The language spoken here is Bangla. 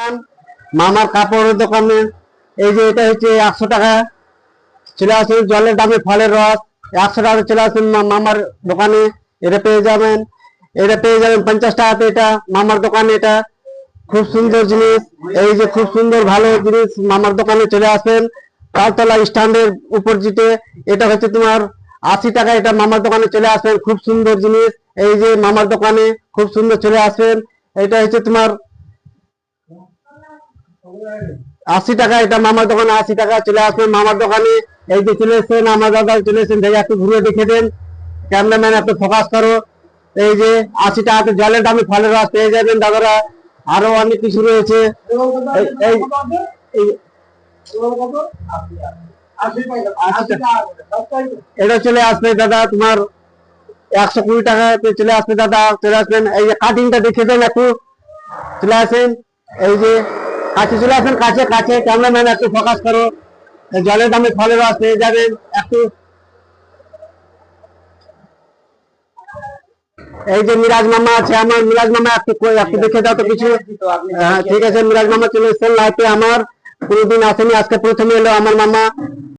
দোকান, মামার কাপড়ের দোকানে। এই যে এটা হচ্ছে 100 টাকা, চলে আসুন। জলের দামে ফলের রস 100 টাকা, চলে আসুন মামার দোকানে, এটা পেয়ে যাবেন। এটা পেয়ে যাবেন 50 টাকাতে, এটা মামার দোকানে। এটা খুব সুন্দর জিনিস, এই যে খুব সুন্দর ভালো জিনিস মামার দোকানে চলে আসেন। তালতলা স্ট্যান্ডের উপর যেতে, এটা হচ্ছে তোমার 80 টাকা, এটা মামার দোকানে চলে আসবেন। খুব সুন্দর জিনিস, এই যে মামার দোকানে খুব সুন্দর চলে আসবেন। এটা হচ্ছে তোমার 80 টাকা, এটা মামার দোকানে 80 টাকা, চলে আসবেন মামার দোকানে। এই যে চলে এসছেন আমার দাদা, চলে এসছেন, দেখে একটু ঘুরে দেখে দেন, ক্যামেরাম্যান একটু ফোকাস করো। এই যে 80 টাকাতে জলের দামে ফলের রস পেয়ে যাবেন দাদারা। আরো অনেক কিছু রয়েছে। এটা চলে আসবে দাদা তোমার 120 টাকাতে চলে আসবে দাদা, চলে আসবেন। এই যে কাটিংটা দেখে দেন একটু, চলে আসেন। এই যে কাছে চলে আসেন, কাছে কাছে, ক্যামেরাম্যান একটু ফোকাস করো। জলের দামে ফলের রস পেয়ে যাবেন একটু। এই যে মিরাজ মামা আছে আমার, মিরাজ মামা একটু একটু দেখে দাও তো কিছু। ঠিক আছে, মিরাজ মামা চলে এসছেন লাইফে আমার, কোনোদিন আসেনি, আজকে প্রথমে এলো আমার মামা।